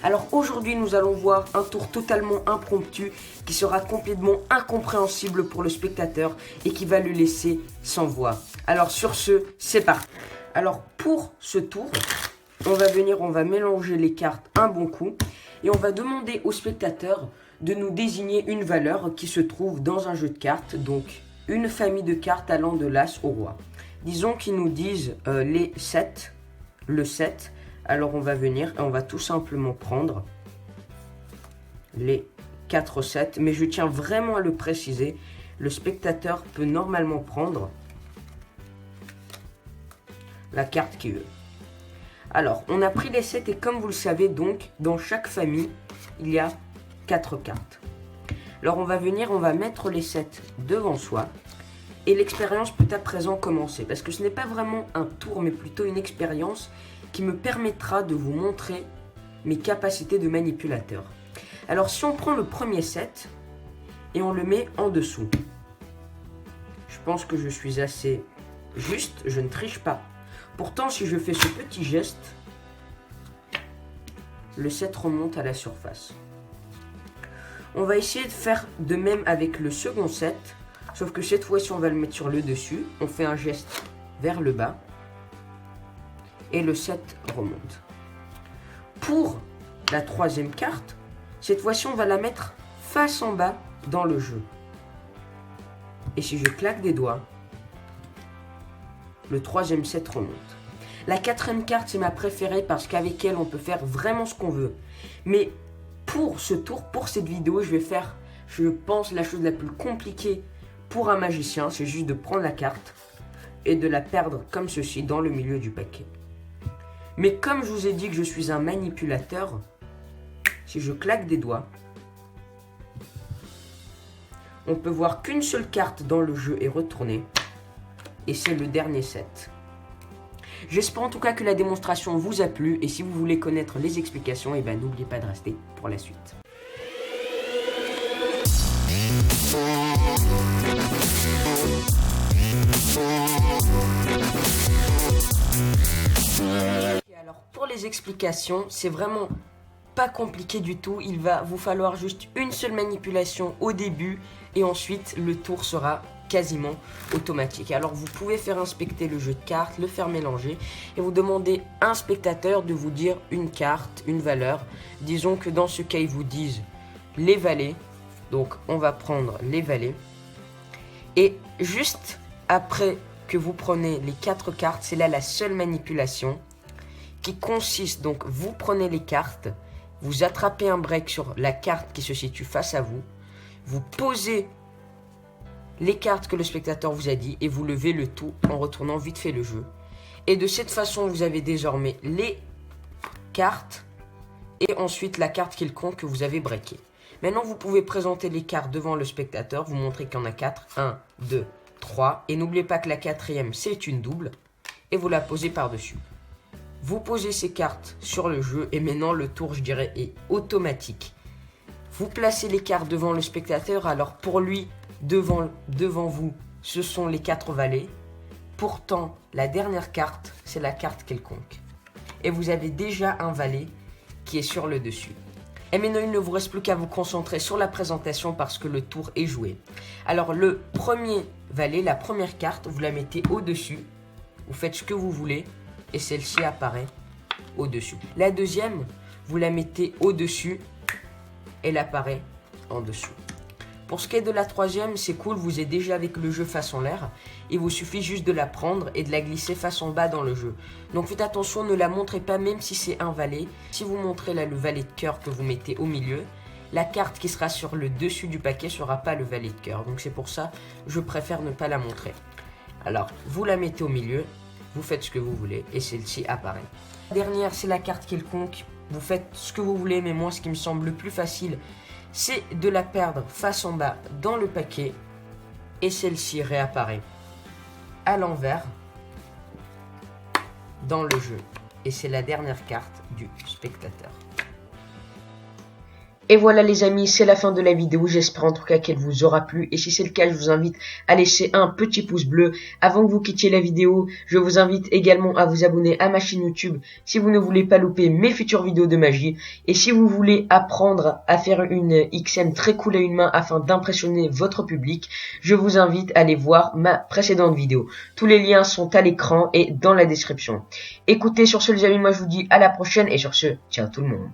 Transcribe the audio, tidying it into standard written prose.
Alors aujourd'hui nous allons voir un tour totalement impromptu qui sera complètement incompréhensible pour le spectateur et qui va le laisser sans voix. Alors sur ce, c'est parti. Alors pour ce tour, on va mélanger les cartes un bon coup et on va demander au spectateur de nous désigner une valeur qui se trouve dans un jeu de cartes, donc une famille de cartes allant de l'As au Roi. Disons qu'ils nous disent les 7, le 7. Alors on va venir et on va tout simplement prendre les 4 7. Mais je tiens vraiment à le préciser, le spectateur peut normalement prendre la carte qu'il veut. Alors on a pris les 7 et comme vous le savez donc, dans chaque famille, il y a 4 cartes. Alors on va venir, on va mettre les 7 devant soi. Et l'expérience peut à présent commencer. Parce que ce n'est pas vraiment un tour, mais plutôt une expérience qui me permettra de vous montrer mes capacités de manipulateur. Alors si on prend le premier set et on le met en dessous. Je pense que je suis assez juste, je ne triche pas. Pourtant si je fais ce petit geste, le set remonte à la surface. On va essayer de faire de même avec le second set. Sauf que cette fois-ci, on va le mettre sur le dessus. On fait un geste vers le bas. Et le 7 remonte. Pour la troisième carte, cette fois-ci, on va la mettre face en bas dans le jeu. Et si je claque des doigts, le troisième 7 remonte. La quatrième carte, c'est ma préférée parce qu'avec elle, on peut faire vraiment ce qu'on veut. Mais pour ce tour, pour cette vidéo, je vais faire, je pense, la chose la plus compliquée pour un magicien, c'est juste de prendre la carte et de la perdre comme ceci dans le milieu du paquet. Mais comme je vous ai dit que je suis un manipulateur, si je claque des doigts, on peut voir qu'une seule carte dans le jeu est retournée et c'est le dernier set. J'espère en tout cas que la démonstration vous a plu et si vous voulez connaître les explications, et n'oubliez pas de rester pour la suite. Alors pour les explications, c'est vraiment pas compliqué du tout. Il va vous falloir juste une seule manipulation au début et ensuite le tour sera quasiment automatique. Alors vous pouvez faire inspecter le jeu de cartes, le faire mélanger et vous demandez à un spectateur de vous dire une carte, une valeur. Disons que dans ce cas ils vous disent les valets. Donc on va prendre les valets. Et juste après que vous prenez les 4 cartes, c'est là la seule manipulation qui consiste, donc vous prenez les cartes, vous attrapez un break sur la carte qui se situe face à vous, vous posez les cartes que le spectateur vous a dit et vous levez le tout en retournant vite fait le jeu. Et de cette façon, vous avez désormais les cartes et ensuite la carte quelconque que vous avez breakée. Maintenant, vous pouvez présenter les cartes devant le spectateur, vous montrez qu'il y en a 4, 1, 2, 3, et n'oubliez pas que la quatrième, c'est une double, et vous la posez par-dessus. Vous posez ces cartes sur le jeu, et maintenant le tour, je dirais, est automatique. Vous placez les cartes devant le spectateur, alors pour lui, devant vous, ce sont les 4 valets. Pourtant, la dernière carte, c'est la carte quelconque. Et vous avez déjà un valet qui est sur le dessus. Et maintenant, il ne vous reste plus qu'à vous concentrer sur la présentation parce que le tour est joué. Alors, le premier valet, la première carte, vous la mettez au-dessus. Vous faites ce que vous voulez et celle-ci apparaît au-dessus. La deuxième, vous la mettez au-dessus. Elle apparaît en dessous. Pour ce qui est de la troisième, c'est cool, vous êtes déjà avec le jeu face en l'air. Il vous suffit juste de la prendre et de la glisser face en bas dans le jeu. Donc faites attention, ne la montrez pas même si c'est un valet. Si vous montrez là le valet de cœur que vous mettez au milieu, la carte qui sera sur le dessus du paquet ne sera pas le valet de cœur. Donc c'est pour ça je préfère ne pas la montrer. Alors vous la mettez au milieu, vous faites ce que vous voulez et celle-ci apparaît. La dernière, c'est la carte quelconque. Vous faites ce que vous voulez, mais moi ce qui me semble le plus facile, c'est de la perdre face en bas dans le paquet et celle-ci réapparaît à l'envers dans le jeu. Et c'est la dernière carte du spectateur. Et voilà les amis, c'est la fin de la vidéo, j'espère en tout cas qu'elle vous aura plu, et si c'est le cas, je vous invite à laisser un petit pouce bleu. Avant que vous quittiez la vidéo, je vous invite également à vous abonner à ma chaîne YouTube si vous ne voulez pas louper mes futures vidéos de magie, et si vous voulez apprendre à faire une XM très cool à une main afin d'impressionner votre public, je vous invite à aller voir ma précédente vidéo. Tous les liens sont à l'écran et dans la description. Écoutez, sur ce les amis, moi je vous dis à la prochaine, et sur ce, ciao tout le monde.